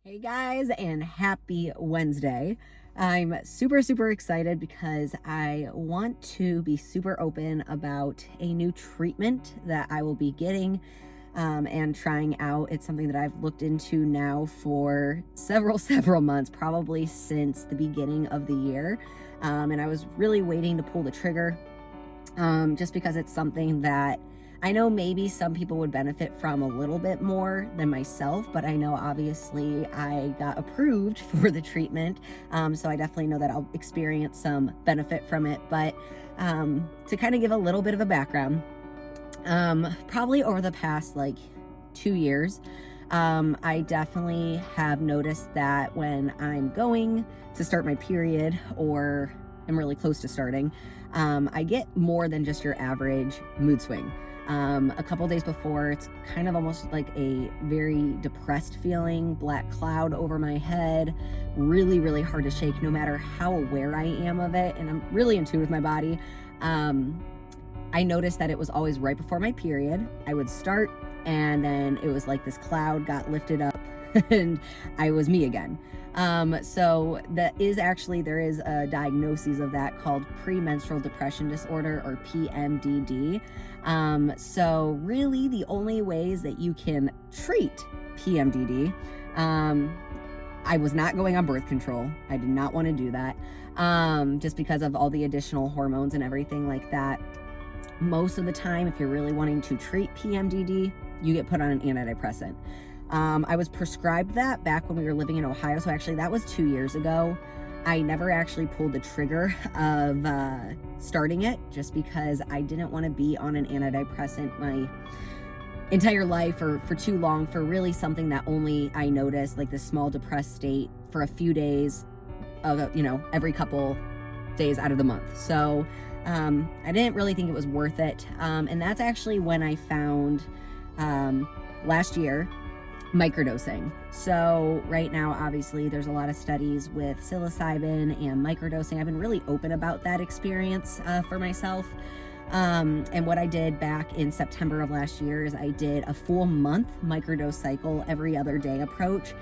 Hey guys, and happy Wednesday. I'm super excited because I want to be super open about a new treatment that I will be getting and trying out. It's something that I've looked into now for several months, probably since the beginning of the year. And I was really waiting to pull the trigger just because it's something that I know maybe some people would benefit from a little bit more than myself, but I know obviously I got approved for the treatment. So I definitely know that I'll experience some benefit from it. But to kind of give a little bit of a background, probably over the past 2 years, I definitely have noticed that when I'm going to start my period or am really close to starting, I get more than just your average mood swing. A couple days before, it's kind of almost like a very depressed feeling, black cloud over my head, really hard to shake no matter how aware I am of it, and I'm really in tune with my body. I noticed that it was always right before my period. I would start, and then it was like this cloud got lifted up and I was me again. So there is a diagnosis of that called premenstrual depression disorder, or PMDD. So really the only ways that you can treat PMDD, I was not going on birth control. I did not want to do that, just because of all the additional hormones and everything like that. Most of the time, if you're really wanting to treat PMDD, you get put on an antidepressant. I was prescribed that back when we were living in Ohio, so actually that was 2 years ago. I never actually pulled the trigger of starting it, just because I didn't want to be on an antidepressant my entire life or for too long, for really something that only I noticed, like this small depressed state for a few days of every couple days out of the month. So I didn't really think it was worth it, and that's actually when I found last year microdosing. So right now, obviously, there's a lot of studies with psilocybin and microdosing. I've been really open about that experience for myself. And what I did back in September of last year is I did a full month microdose cycle, every other day approach.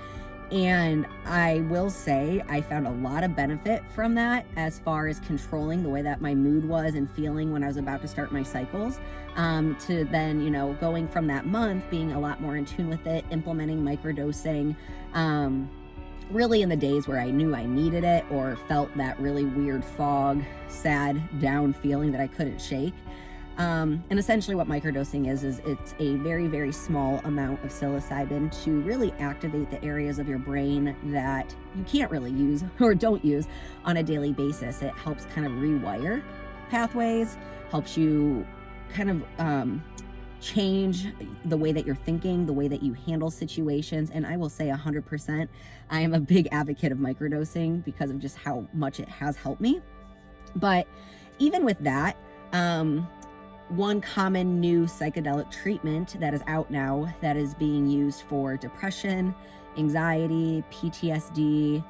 And I will say I found a lot of benefit from that, as far as controlling the way that my mood was and feeling when I was about to start my cycles, to then, going from that month, being a lot more in tune with it, implementing microdosing, really in the days where I knew I needed it or felt that really weird fog, sad, down feeling that I couldn't shake. And essentially what microdosing is it's a very small amount of psilocybin to really activate the areas of your brain that you can't really use or don't use on a daily basis. It helps kind of rewire pathways, helps you kind of change the way that you're thinking, the way that you handle situations. And I will say 100%, I am a big advocate of microdosing because of just how much it has helped me. But even with that, one common new psychedelic treatment that is out now that is being used for depression, anxiety, PTSD,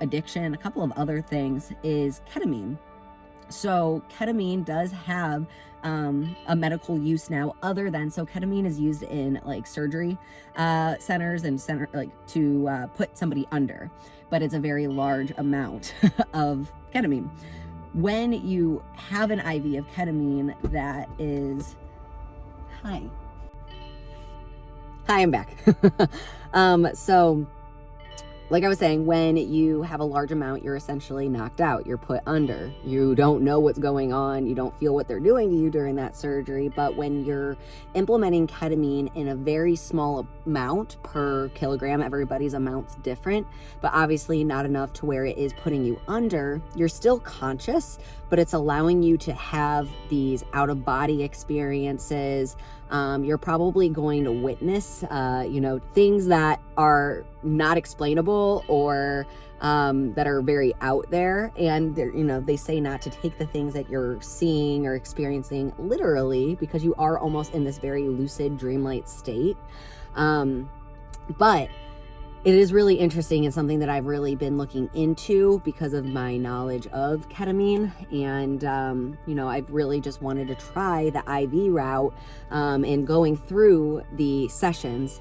addiction, a couple of other things, is ketamine. So ketamine does have a medical use now, so ketamine is used in surgery centers and to put somebody under, but it's a very large amount of ketamine. When you have an IV of ketamine that is, hi, I'm back. So like I was saying, when you have a large amount, you're essentially knocked out. You're put under. You don't know what's going on. You don't feel what they're doing to you during that surgery. But when you're implementing ketamine in a very small amount per kilogram, everybody's amount's different, but obviously not enough to where it is putting you under, you're still conscious, but it's allowing you to have these out-of-body experiences. You're probably going to witness, things that are not explainable or that are very out there. And they say not to take the things that you're seeing or experiencing literally, because you are almost in this very lucid, dreamlike state. But it is really interesting and something that I've really been looking into because of my knowledge of ketamine. And, I've really just wanted to try the IV route and going through the sessions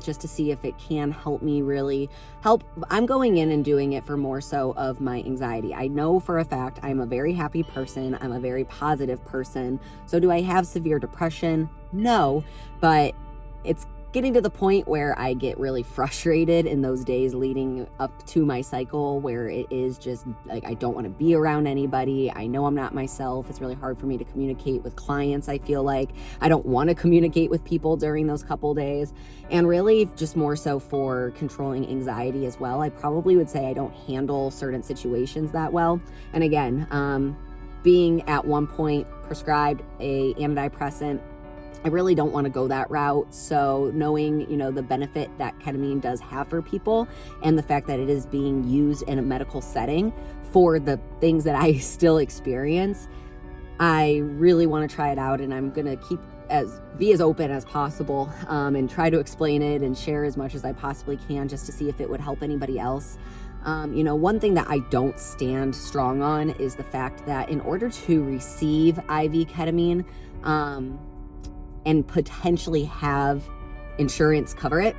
just to see if it can help me really help. I'm going in and doing it for more so of my anxiety. I know for a fact I'm a very happy person. I'm a very positive person. So do I have severe depression? No, but it's getting to the point where I get really frustrated in those days leading up to my cycle, where it is just like I don't want to be around anybody. I know I'm not myself. It's really hard for me to communicate with clients. I feel like I don't want to communicate with people during those couple days, and really just more so for controlling anxiety as well. I probably would say I don't handle certain situations that well. And again, being at one point prescribed a antidepressant, I really don't want to go that route. So knowing, the benefit that ketamine does have for people and the fact that it is being used in a medical setting for the things that I still experience, I really want to try it out, and I'm going to be as open as possible and try to explain it and share as much as I possibly can just to see if it would help anybody else. One thing that I don't stand strong on is the fact that in order to receive IV ketamine, and potentially have insurance cover it,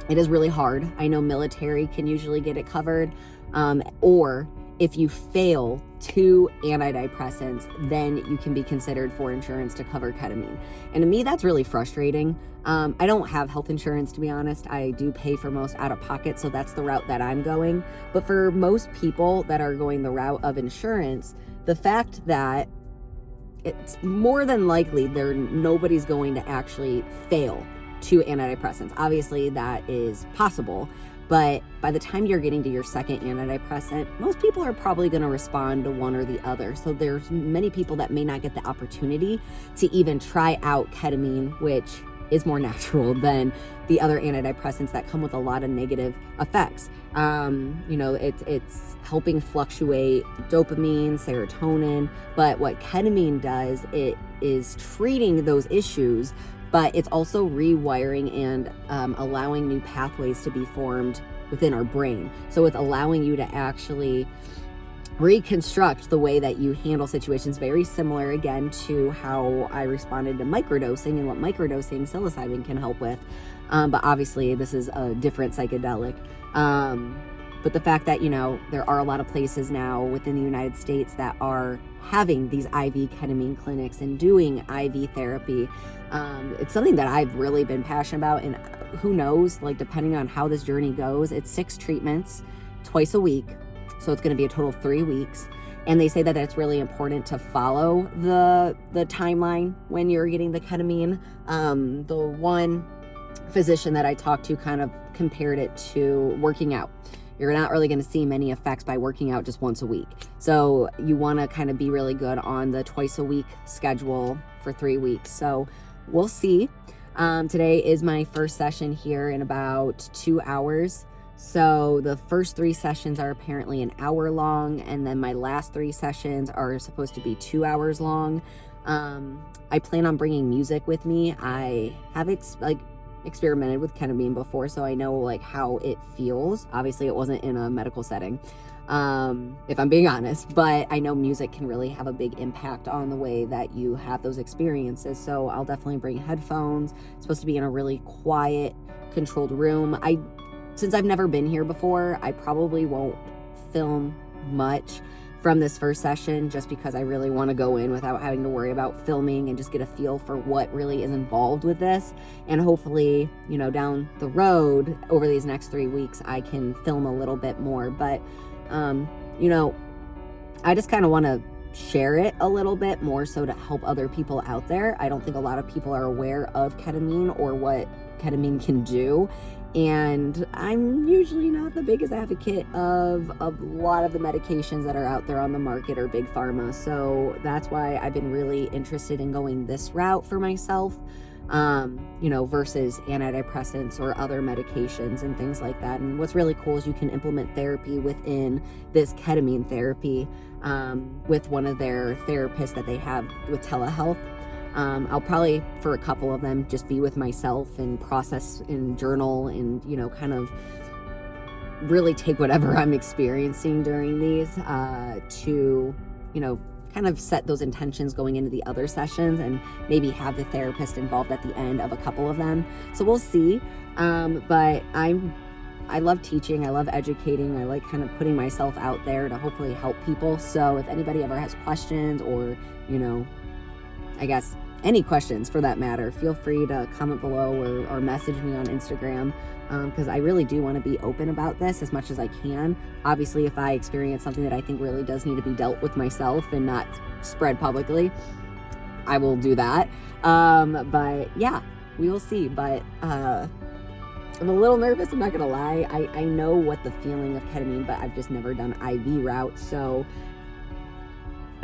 it is really hard. I know military can usually get it covered, or if you fail 2 antidepressants, then you can be considered for insurance to cover ketamine. And to me, that's really frustrating. I don't have health insurance, to be honest. I do pay for most out of pocket, so that's the route that I'm going. But for most people that are going the route of insurance, the fact that it's more than likely nobody's going to actually fail 2 antidepressants. Obviously, that is possible, but by the time you're getting to your second antidepressant, most people are probably going to respond to one or the other. So there's many people that may not get the opportunity to even try out ketamine, which is more natural than the other antidepressants that come with a lot of negative effects. It's helping fluctuate dopamine, serotonin, but what ketamine does, it is treating those issues, but it's also rewiring and allowing new pathways to be formed within our brain. So it's allowing you to actually reconstruct the way that you handle situations, very similar again to how I responded to microdosing and what microdosing psilocybin can help with. But obviously this is a different psychedelic. But the fact that, there are a lot of places now within the United States that are having these IV ketamine clinics and doing IV therapy, it's something that I've really been passionate about. And who knows, depending on how this journey goes, it's 6 treatments twice a week. So it's going to be a total of 3 weeks. And they say that it's really important to follow the timeline when you're getting the ketamine. The one physician that I talked to kind of compared it to working out. You're not really going to see many effects by working out just once a week. So you want to kind of be really good on the twice a week schedule for 3 weeks. So we'll see. Today is my first session here in about 2 hours. So the first 3 sessions are apparently an hour long, and then my last 3 sessions are supposed to be 2 hours long. I plan on bringing music with me. I have experimented with ketamine before, so I know how it feels. Obviously it wasn't in a medical setting, if I'm being honest, but I know music can really have a big impact on the way that you have those experiences. So I'll definitely bring headphones. It's supposed to be in a really quiet, controlled room. Since I've never been here before, I probably won't film much from this first session, just because I really want to go in without having to worry about filming and just get a feel for what really is involved with this. And hopefully, down the road over these next 3 weeks, I can film a little bit more. But, I just kind of want to share it a little bit more so to help other people out there. I don't think a lot of people are aware of ketamine or what ketamine can do. And I'm usually not the biggest advocate of a lot of the medications that are out there on the market or big pharma. So that's why I've been really interested in going this route for myself, versus antidepressants or other medications and things like that. And what's really cool is you can implement therapy within this ketamine therapy with one of their therapists that they have with telehealth. I'll probably, for a couple of them, just be with myself and process and journal and, you know, kind of really take whatever I'm experiencing during these to, you know, kind of set those intentions going into the other sessions, and maybe have the therapist involved at the end of a couple of them. So we'll see. But I love teaching. I love educating. I like kind of putting myself out there to hopefully help people. So if anybody ever has questions, or, you know, I guess any questions for that matter, feel free to comment below or message me on Instagram, because I really do want to be open about this as much as I can. Obviously, if I experience something that I think really does need to be dealt with myself and not spread publicly, I will do that. But yeah, we will see. But I'm a little nervous, I'm not gonna lie. I know what the feeling of ketamine, but I've just never done IV route, so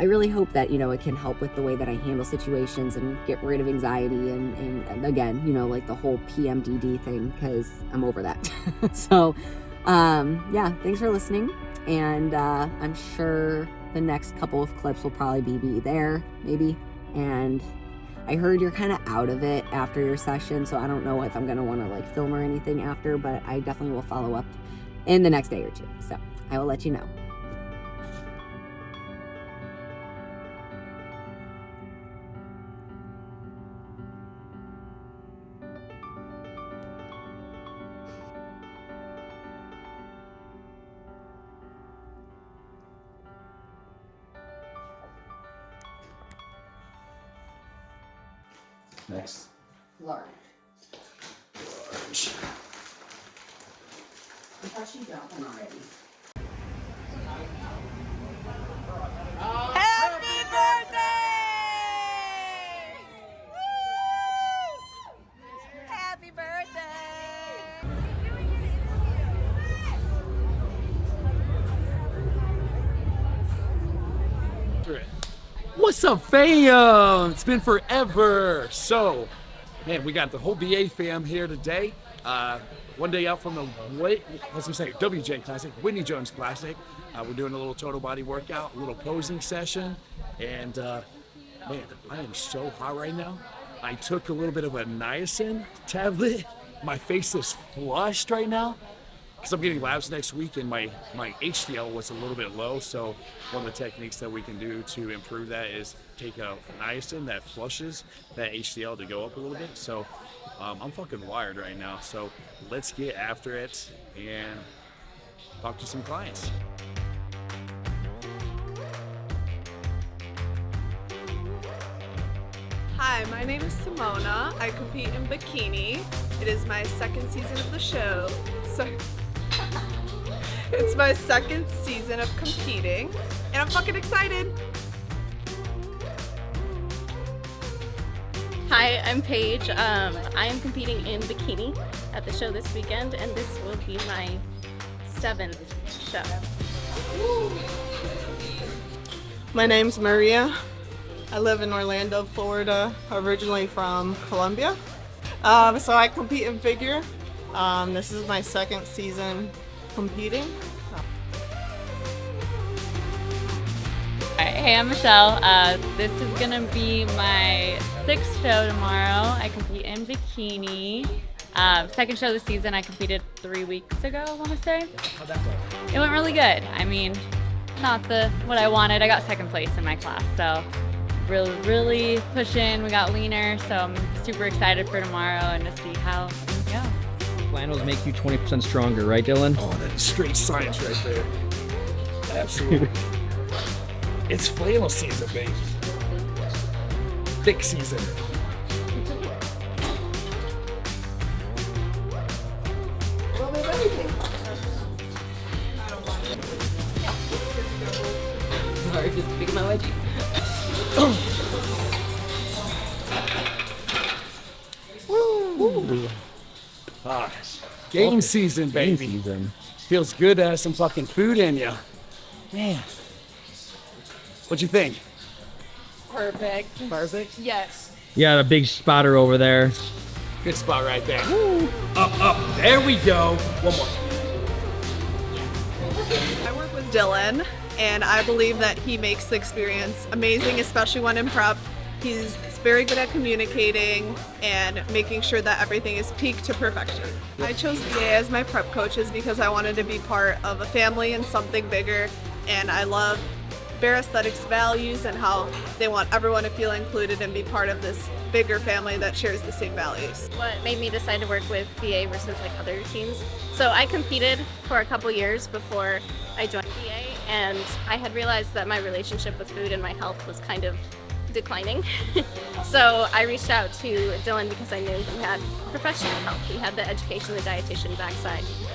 I really hope that, you know, it can help with the way that I handle situations and get rid of anxiety and again, you know, like the whole PMDD thing, because I'm over that. So yeah, thanks for listening, and I'm sure the next couple of clips will probably be there, maybe. And I heard you're kind of out of it after your session, so I don't know if I'm gonna want to like film or anything after, but I definitely will follow up in the next day or two, so I will let you know. Next. Large. I thought she got them already. Happy birthday! Woo! Happy birthday! What's up, fam? It's been forever. So, man, we got the whole BA fam here today. One day out from the WJ Classic, Whitney Jones Classic. We're doing a little total body workout, a little posing session, and man, I am so hot right now. I took a little bit of a niacin tablet. My face is flushed right now because I'm getting labs next week, and my HDL was a little bit low. So one of the techniques that we can do to improve that is take a niacin that flushes that HDL to go up a little bit. So I'm fucking wired right now. So let's get after it and talk to some clients. Hi, my name is Simona. I compete in bikini. It is my second season of the show. It's my second season of competing, and I'm fucking excited. Hi, I'm Paige. I am competing in bikini at the show this weekend, and this will be my 7th show. My name's Maria. I live in Orlando, Florida, originally from Colombia. So I compete in figure. This is my second season competing. Hey, I'm Michelle. This is gonna be my 6th show tomorrow. I compete in bikini. Second show of the season. I competed 3 weeks ago, I want to say. How'd that go? It went really good. I mean, not what I wanted. I got 2nd place in my class, so really pushing. We got leaner, so I'm super excited for tomorrow and to see how things go. Flannels make you 20% stronger, right, Dylan? Oh, that's straight science right there. Absolutely. It's flannel season, baby. Thick season. A little bit of everything. Sorry, just picking my wedgie. Woo. Game season, baby. Game season. Feels good to have some fucking food in you. Man. What'd you think? Perfect. Perfect? Yes. Yeah, the big spotter over there. Good spot right there. Woo. Up. There we go. One more. I work with Dylan, and I believe that he makes the experience amazing, especially when in prep. He's very good at communicating and making sure that everything is peaked to perfection. I chose BA as my prep coaches because I wanted to be part of a family and something bigger, and I love Bair Aesthetics values and how they want everyone to feel included and be part of this bigger family that shares the same values. What made me decide to work with BA versus like other teams. So I competed for a couple years before I joined BA, and I had realized that my relationship with food and my health was kind of declining. So I reached out to Dylan because I knew he had professional help. He had the education, the dietitian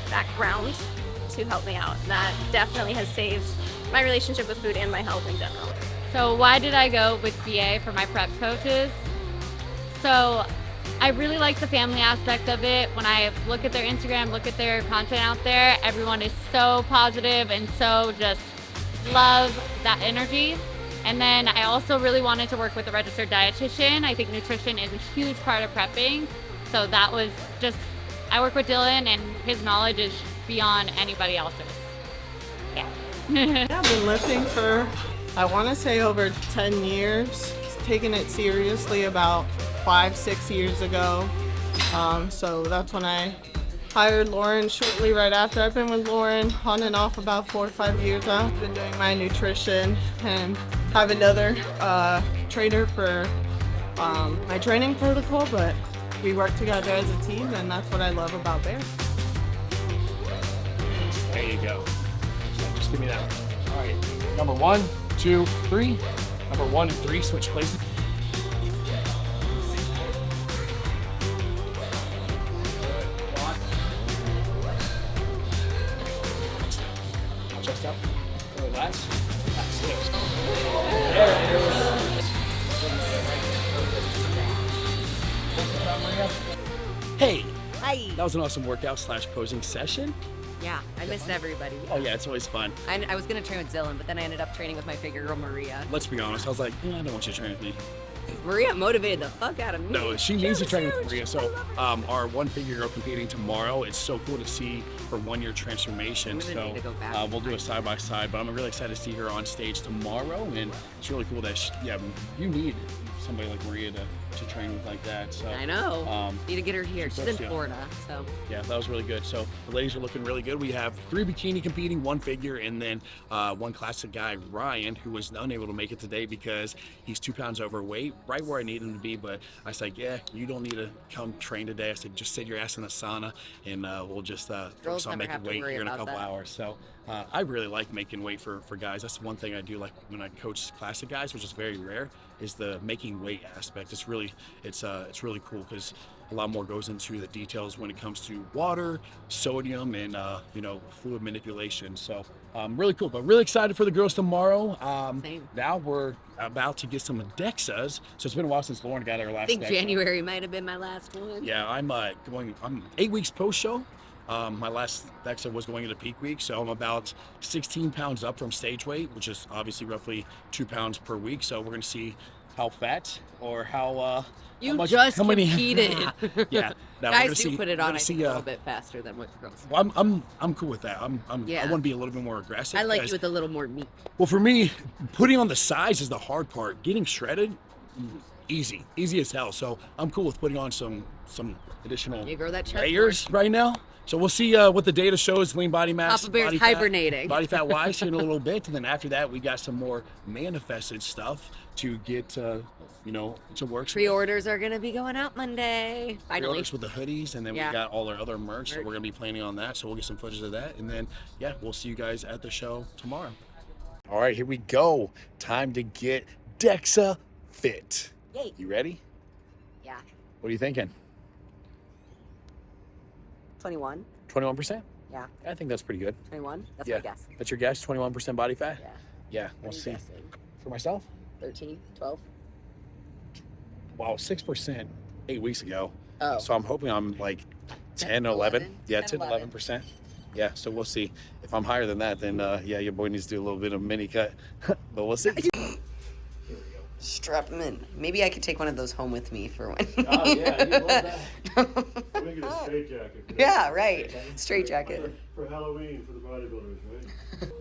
background to help me out. That definitely has saved my relationship with food and my health in general. So why did I go with BA for my prep coaches? So I really like the family aspect of it. When I look at their Instagram, look at their content out there, everyone is so positive and so just love that energy. And then I also really wanted to work with a registered dietitian. I think nutrition is a huge part of prepping. So that was just, I work with Dylan and his knowledge is beyond anybody else's. Yeah. I've been lifting for, I want to say over 10 years. Taking it seriously about 5-6 years ago. So that's when I hired Lauren shortly right after. I've been with Lauren on and off about 4 or 5 years now. I've been doing my nutrition and have another trainer for my training protocol, but we work together as a team, and that's what I love about Bair. There you go. Just give me that one. All right. Number 1, 2, 3. Number 1 and 3, switch places. Chest up. Relax. That's it. There it is. Hey, Hi. that was an awesome workout / posing session. Yeah, I missed everybody. Oh yeah, it's always fun. I was gonna train with Dylan, but then I ended up training with my figure girl Maria. Let's be honest, I was like, I don't want you to train with me. Maria motivated the fuck out of me. No, she needs to was train with huge. Maria. So our one figure girl competing tomorrow. It's so cool to see her 1-year transformation. I'm gonna So need to go back. we'll do a side by side. But I'm really excited to see her on stage tomorrow, and it's really cool that you need somebody like Maria to train with like that. So I know. Need to get her here. She's in Yeah. Florida, so. yeah, that was really good. So the ladies are looking really good. We have 3 bikini competing, 1 figure, and then 1 classic guy, Ryan, who was unable to make it today because he's 2 pounds overweight, right where I need him to be. But I was like, yeah, you don't need to come train today. I said, just sit your ass in the sauna, and we'll just focus on never making have to weight worry here in a about couple that. hours. So I really like making weight for guys. That's one thing I do like when I coach classic guys, which is very rare, is the making weight aspect. It's really cool because a lot more goes into the details when it comes to water, sodium, and fluid manipulation. So really cool, but really excited for the girls tomorrow. Same. Now we're about to get some DEXAs. So it's been a while since Lauren got her last I think DEXA. January might have been my last one. Yeah, I'm 8 weeks post show. My last DEXA was going into peak week, so I'm about 16 pounds up from stage weight, which is obviously roughly 2 pounds per week. So we're gonna see how fat or how You how much, just how many, competed. Yeah, now we're Guys gonna do see, put it we're on, gonna I see, think, a little bit faster than what girls. Well, I'm cool with that. I Yeah. want to be a little bit more aggressive. I like because- you with a little more meat. Well, for me, putting on the size is the hard part. Getting shredded, easy as hell. So I'm cool with putting on some additional You grow that chest layers right now. So we'll see what the data shows, lean body mass, Papa Bear's body fat- hibernating. body fat wise here in a little bit, and then after that we got some more manifested stuff to get to work. Pre-orders are gonna be going out Monday. Finally. Pre-orders with the hoodies, and then Yeah. we got all our other merch, so Merch. we're gonna be planning on that. So we'll get some footage of that, and then yeah, we'll see you guys at the show tomorrow. All right, here we go. Time to get DEXA fit. Yay. You ready? Yeah. What are you thinking? 21. 21%? Yeah. I think that's pretty good. 21. That's Yeah. my guess. That's your guess? 21% body fat? Yeah. Yeah, What we'll are you see. guessing? For myself? 13, 12. Wow, 6% 8 weeks ago. Oh. So I'm hoping I'm like 10, 11? 11. Yeah, 10, 10, 11%. Yeah, so we'll see. If I'm higher than that, then yeah, your boy needs to do a little bit of mini cut. But we'll see. Strap them in. Maybe I could take one of those home with me for when. Oh, yeah, you love that. Make it a straight jacket. Yeah, right. Straight jacket. For Halloween for the bodybuilders, right?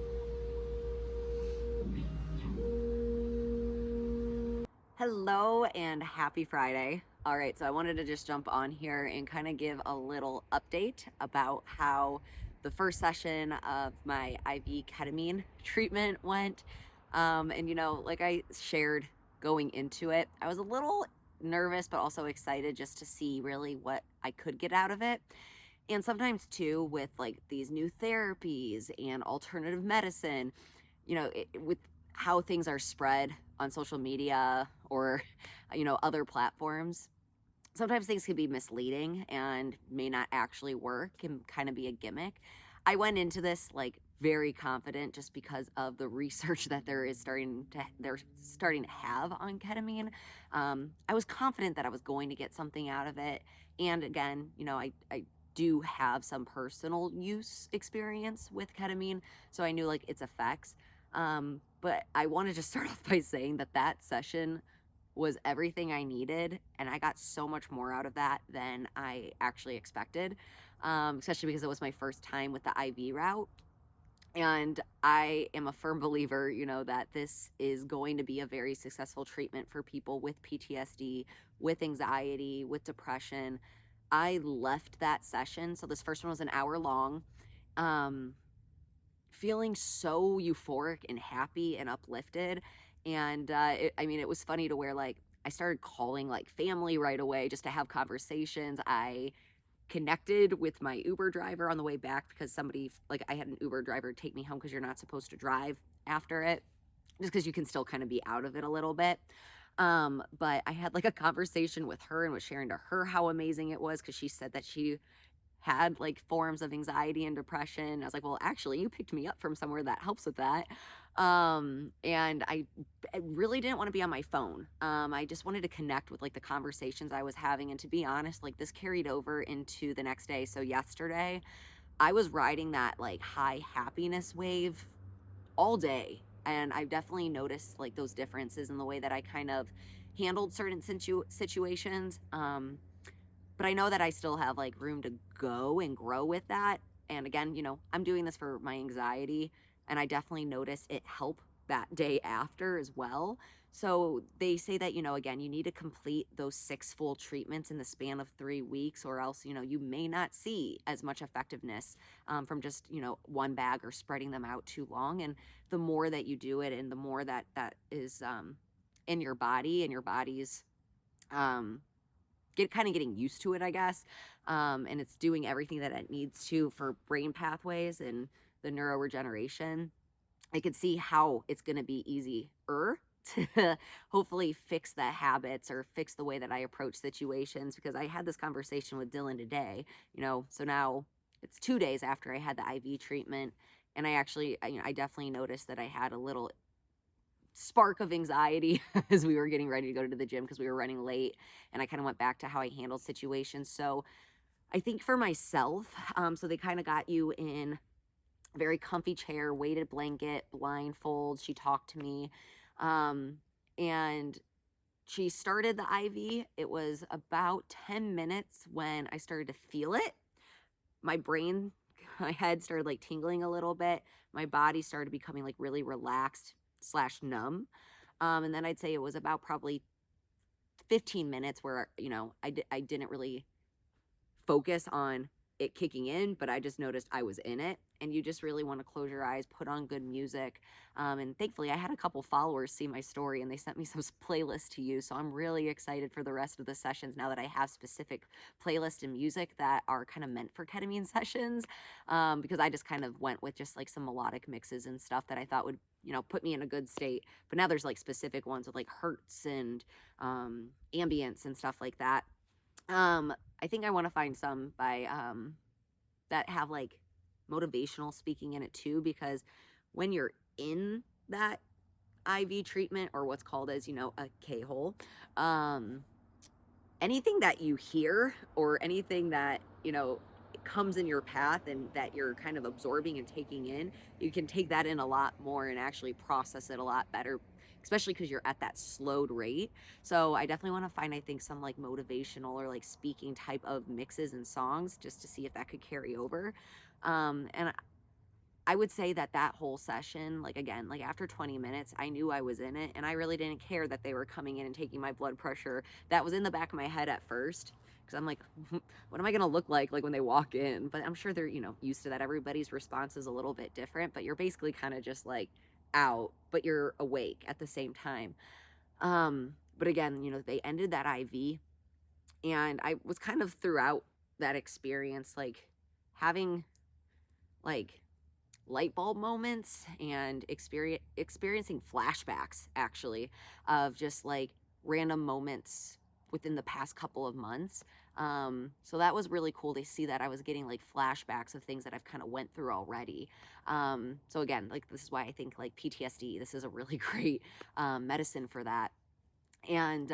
Hello and happy Friday. All right, so I wanted to just jump on here and kind of give a little update about how the first session of my IV ketamine treatment went. And like I shared going into it, I was a little nervous, but also excited just to see really what I could get out of it. And sometimes too, with like these new therapies and alternative medicine, with how things are spread on social media or other platforms, sometimes things can be misleading and may not actually work and kind of be a gimmick. I went into this like very confident just because of the research that they're starting to have on ketamine. I was confident that I was going to get something out of it. And again, I do have some personal use experience with ketamine, so I knew like its effects. But I wanted to start off by saying that session was everything I needed, and I got so much more out of that than I actually expected, especially because it was my first time with the IV route. And I am a firm believer, that this is going to be a very successful treatment for people with PTSD, with anxiety, with depression. I left that session, so this first one was an hour long, feeling so euphoric and happy and uplifted. And it was funny to where like I started calling like family right away just to have conversations. I connected with my Uber driver on the way back because I had an Uber driver take me home because you're not supposed to drive after it, just because you can still kind of be out of it a little bit. But I had like a conversation with her and was sharing to her how amazing it was, because she said that she had like forms of anxiety and depression. I was like, well, actually, you picked me up from somewhere that helps with that. And I really didn't want to be on my phone. I just wanted to connect with like the conversations I was having. And to be honest, like this carried over into the next day. So yesterday, I was riding that like high happiness wave all day. And I've definitely noticed like those differences in the way that I kind of handled certain situations. But I know that I still have like room to go and grow with that. And again, I'm doing this for my anxiety, and I definitely noticed it help that day after as well. So they say that, again, you need to complete those 6 full treatments in the span of 3 weeks, or else, you may not see as much effectiveness from just, one bag or spreading them out too long. And the more that you do it and the more that is in your body and your body's getting used to it, I guess. And it's doing everything that it needs to for brain pathways and the neuroregeneration. I could see how it's going to be easier to hopefully fix the habits or fix the way that I approach situations, because I had this conversation with Dylan today, so now it's 2 days after I had the IV treatment. And I definitely noticed that I had a little spark of anxiety as we were getting ready to go to the gym because we were running late, and I kind of went back to how I handled situations. So I think for myself, so they kind of got you in a very comfy chair, weighted blanket, blindfold. She talked to me, and she started the IV. It was about 10 minutes when I started to feel it. My head started like tingling a little bit. My body started becoming like really relaxed / numb. And then I'd say it was about probably 15 minutes where, I didn't really focus on it kicking in, but I just noticed I was in it. And you just really want to close your eyes, put on good music. And thankfully I had a couple followers see my story and they sent me some playlists to use. So I'm really excited for the rest of the sessions now that I have specific playlists and music that are kind of meant for ketamine sessions. Because I just kind of went with just like some melodic mixes and stuff that I thought would, put me in a good state. But now there's like specific ones with like hertz and ambience and stuff like that. I think I want to find some by that have like motivational speaking in it too, because when you're in that IV treatment, or what's called as, a K-hole, anything that you hear or anything that, comes in your path and that you're kind of absorbing and taking in, you can take that in a lot more and actually process it a lot better, especially because you're at that slowed rate. So I definitely want to find, I think, some like motivational or like speaking type of mixes and songs just to see if that could carry over. And I would say that that whole session, like again, like after 20 minutes, I knew I was in it, and I really didn't care that they were coming in and taking my blood pressure. That was in the back of my head at first, because I'm like, what am I gonna look like when they walk in? But I'm sure they're, used to that. Everybody's response is a little bit different, but you're basically kind of just like out, but you're awake at the same time. But again, they ended that IV, and I was kind of throughout that experience, like having like light bulb moments and experiencing flashbacks, actually, of just like random moments within the past couple of months. So that was really cool to see that I was getting like flashbacks of things that I've kind of went through already. So again, like this is why I think like PTSD, this is a really great medicine for that. And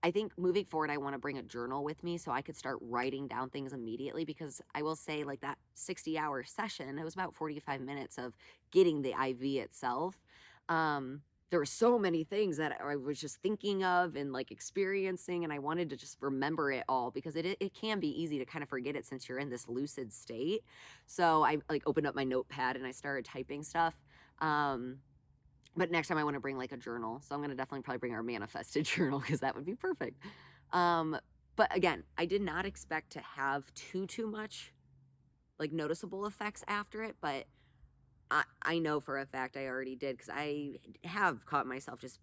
I think moving forward, I want to bring a journal with me so I could start writing down things immediately, because I will say, like, that 60-hour session, it was about 45 minutes of getting the IV itself. There were so many things that I was just thinking of and like experiencing, and I wanted to just remember it all, because it can be easy to kind of forget it since you're in this lucid state. So I like opened up my notepad and I started typing stuff. But next time I want to bring like a journal. So I'm going to definitely probably bring our manifested journal, because that would be perfect. But again, I did not expect to have too much like noticeable effects after it, but I know for a fact I already did, because I have caught myself just,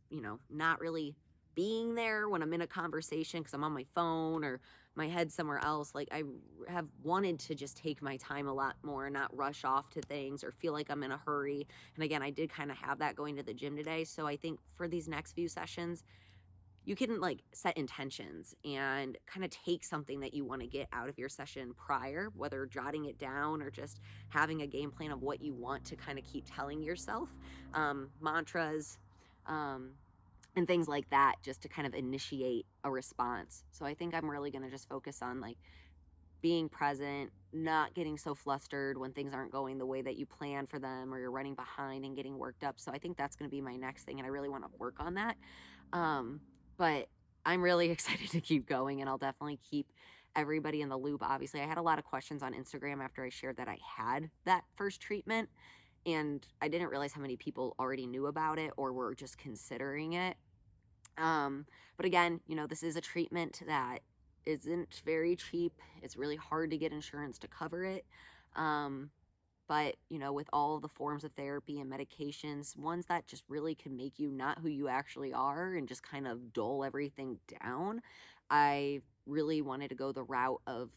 not really being there when I'm in a conversation because I'm on my phone or my head somewhere else. Like I have wanted to just take my time a lot more and not rush off to things or feel like I'm in a hurry. And again, I did kind of have that going to the gym today. So I think for these next few sessions, you can like set intentions and kind of take something that you want to get out of your session prior, whether jotting it down or just having a game plan of what you want to kind of keep telling yourself, mantras, and things like that, just to kind of initiate a response. So I think I'm really going to just focus on like being present, not getting so flustered when things aren't going the way that you plan for them, or you're running behind and getting worked up. So I think that's going to be my next thing, and I really want to work on that. But I'm really excited to keep going, and I'll definitely keep everybody in the loop. Obviously, I had a lot of questions on Instagram after I shared that I had that first treatment, and I didn't realize how many people already knew about it or were just considering it. But again, this is a treatment that isn't very cheap. It's really hard to get insurance to cover it. But, with all the forms of therapy and medications, ones that just really can make you not who you actually are and just kind of dull everything down, I really wanted to go the route of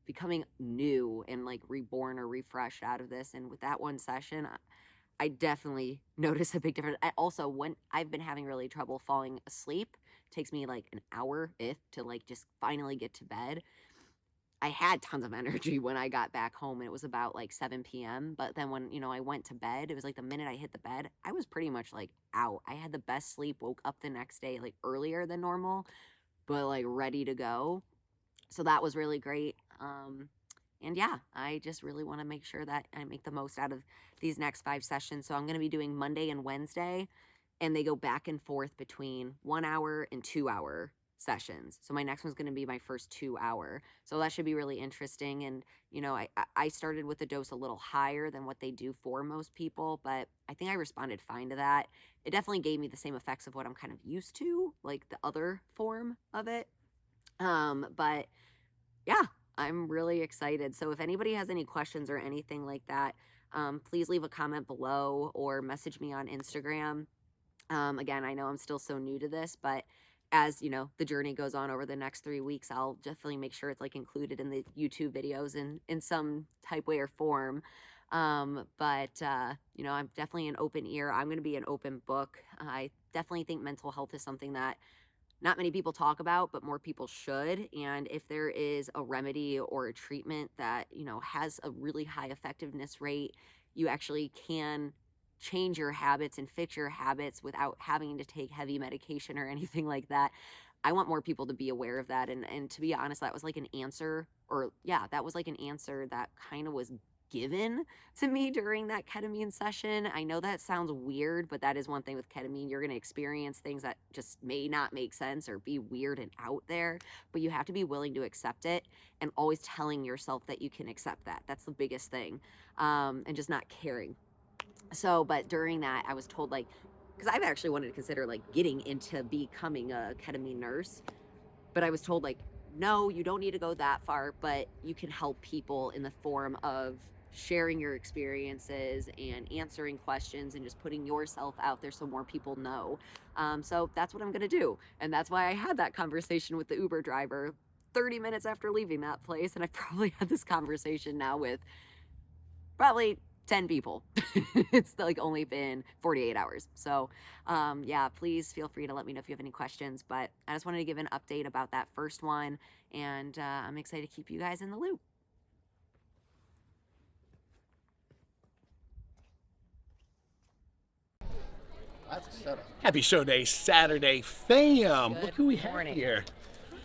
becoming new and like reborn or refreshed out of this. And with that one session, I definitely notice a big difference. I also, when I've been having really trouble falling asleep, it takes me like an hour to like just finally get to bed. I had tons of energy when I got back home, and it was about like 7 p.m. But then when, I went to bed, it was like the minute I hit the bed, I was pretty much like out. I had the best sleep, woke up the next day like earlier than normal, but like ready to go. So that was really great. And yeah, I just really want to make sure that I make the most out of these next 5 sessions. So I'm going to be doing Monday and Wednesday, and they go back and forth between 1 hour and 2 hour sessions. So my next one's going to be my first 2 hour. So that should be really interesting. And, I started with a dose a little higher than what they do for most people, but I think I responded fine to that. It definitely gave me the same effects of what I'm kind of used to, like the other form of it. But yeah, I'm really excited. So if anybody has any questions or anything like that, please leave a comment below or message me on Instagram. Again, I know I'm still so new to this, but as the journey goes on over the next 3 weeks, I'll definitely make sure it's like included in the YouTube videos in some type, way, or form. But I'm definitely an open ear. I'm going to be an open book. I definitely think mental health is something that not many people talk about, but more people should. And if there is a remedy or a treatment that, has a really high effectiveness rate, you actually can change your habits and fix your habits without having to take heavy medication or anything like that. I want more people to be aware of that. And to be honest, that was like an answer, that was like an answer that kind of was given to me during that ketamine session. I know that sounds weird, but that is one thing with ketamine. You're going to experience things that just may not make sense or be weird and out there, but you have to be willing to accept it and always telling yourself that you can accept that. That's the biggest thing. And just not caring. So, but during that, I was told, like, because I've actually wanted to consider like getting into becoming a ketamine nurse, but I was told, like, no, you don't need to go that far, but you can help people in the form of sharing your experiences and answering questions and just putting yourself out there so more people know. So that's what I'm gonna do. And that's why I had that conversation with the Uber driver 30 minutes after leaving that place. And I've probably had this conversation now with probably 10 people. It's like only been 48 hours. So yeah, please feel free to let me know if you have any questions, but I just wanted to give an update about that first one, and I'm excited to keep you guys in the loop. Happy show day Saturday, fam. Look who we have here.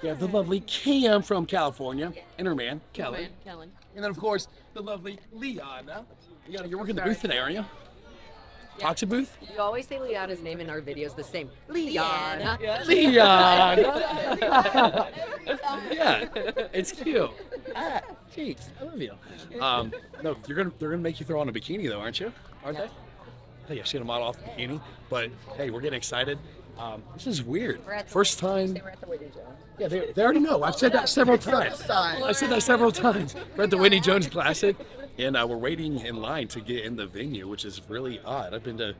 We have the lovely Cam from California and her man, Kellen. And then, of course, the lovely Liana. Liana, you're working the booth today, aren't you? Toxic booth? You always say Liana's name in our videos the same. Liana. Liana. Yeah, it's cute. Ah, jeez, I love you. No, they're gonna make you throw on a bikini though, aren't you? Aren't they? Hey, yeah, she had a model off the bikini, but hey, we're getting excited. This is weird. First time. Yeah, they already know. I've said that several times. I've said that several times. We're at the Whitney Jones Classic, and we're waiting in line to get in the venue, which is really odd. I've been to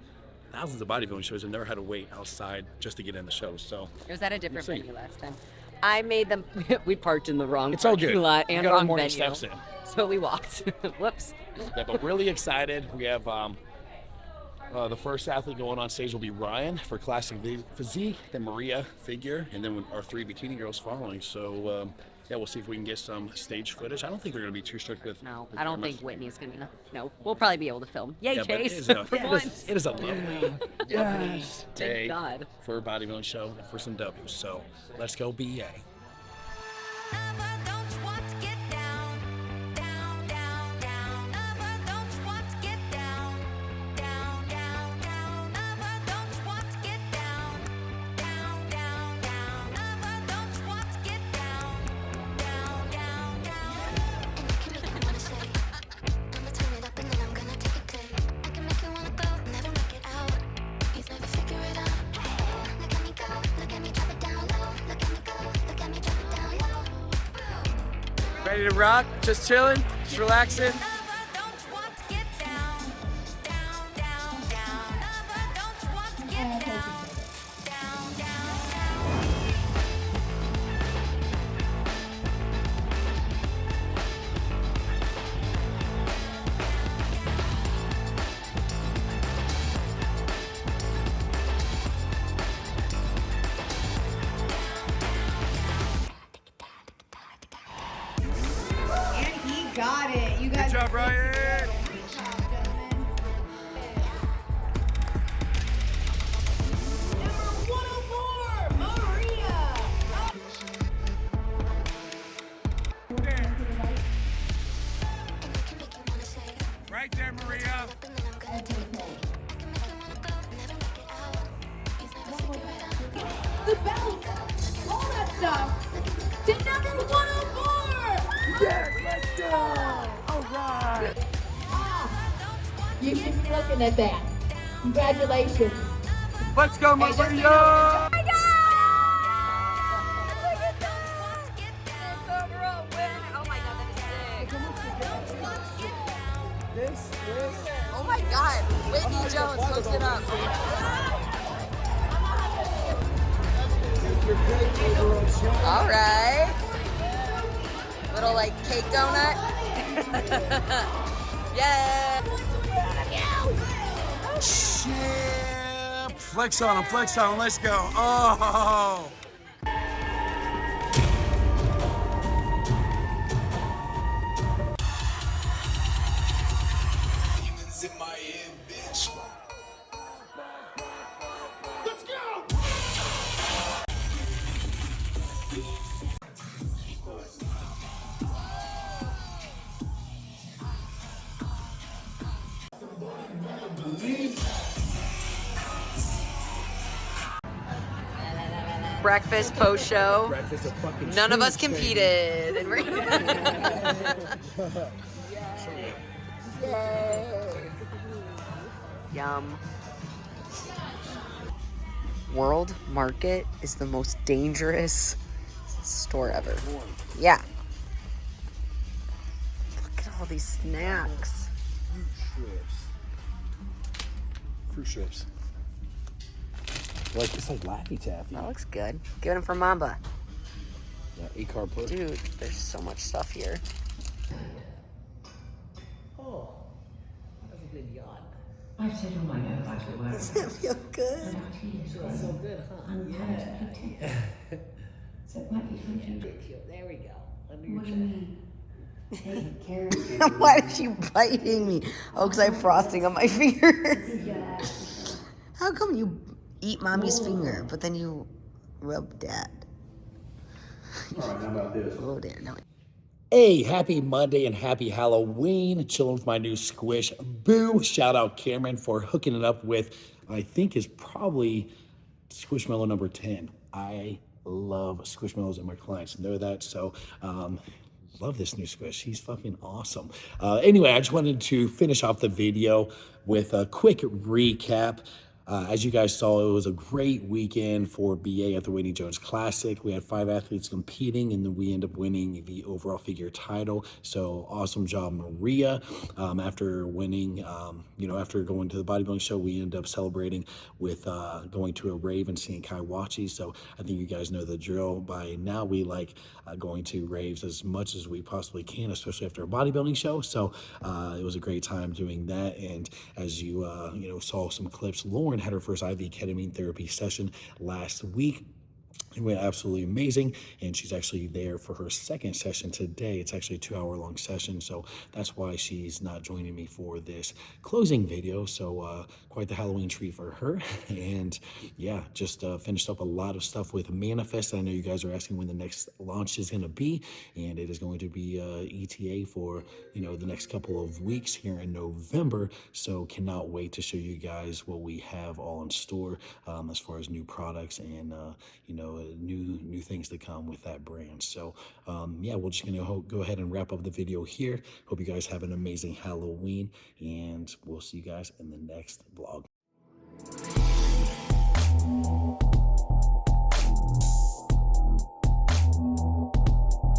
thousands of bodybuilding shows and never had to wait outside just to get in the show. So It was at a different venue last time. I made them. We parked in the wrong it's all good. parking lot We and got our wrong morning venue. steps in. So we walked. Whoops. Yeah, but really excited. We have the first athlete going on stage will be Ryan for classic physique, then Maria figure, and then our 3 bikini girls following. So yeah, we'll see if we can get some stage footage. I don't think they're going to be too strict with. No, I don't think Whitney's gonna. No, we'll probably be able to film. Yay, Yeah, but Chase! it is a lovely Yes. day Thank God. for a bodybuilding show and for some W's. So let's go BA. Ready to rock? Just chilling? Just relaxing? Got it. You guys. Good job, Ryan. Good job, gentlemen. Number 104, Maria. Right there, Maria. The belt. All that stuff. To number 104. Yes, let's go. All right. You should be looking at that. Congratulations. Let's go, Maria. Oh my God, Whitney Jones hooks it up. All right. Little like cake donut. Yeah. Yeah, flex on him, let's go. Oh. In my head, bitch. Let's go. breakfast post show. Breakfast of fucking None of us shoes, baby. competed. And we're Yay. Yum. World Market is the most dangerous store ever. Yeah. Look at all these snacks. Fruit strips. Like it's like Laffy Taffy. That looks good. Give them for Mamba. Yeah, 8-carb pudding. Dude, there's so much stuff here. Oh, that's a good yawn. I've said all my advice at work. Does that feel good? It feels so good, huh? Yeah. So it might be fun to Good cute. There we go. Under your What do you chin. mean? Take care. Why is she biting me? Oh, because I have frosting on my finger. How come you eat mommy's finger, but then you rub dad? All right, how about this? Oh, there. No. Hey, happy Monday and happy Halloween. Chilling with my new squish. Boo. Shout out Cameron for hooking it up with, I think is probably Squishmallow number 10. I love Squishmallows and my clients know that. So, love this new squish. He's fucking awesome. Anyway, I just wanted to finish off the video with a quick recap. As you guys saw, it was a great weekend for BA at the Whitney Jones Classic. We had 5 athletes competing, and then we ended up winning the overall figure title. So awesome job, Maria. After winning, after going to the bodybuilding show, we ended up celebrating with going to a rave and seeing Kaiwachi. So I think you guys know the drill by now. We like going to raves as much as we possibly can, especially after a bodybuilding show. So it was a great time doing that. And as you saw some clips, Lauren had her first IV ketamine therapy session last week. It went absolutely amazing, and she's actually there for her second session today. It's actually a 2-hour-long session, so that's why she's not joining me for this closing video. So quite the Halloween treat for her. And yeah, just finished up a lot of stuff with Manifest. I know you guys are asking when the next launch is going to be, and it is going to be ETA for the next couple of weeks here in November. So cannot wait to show you guys what we have all in store as far as new products and new things to come with that brand. So yeah, we're just gonna go ahead and wrap up the video here. Hope you guys have an amazing Halloween, and we'll see you guys in the next vlog.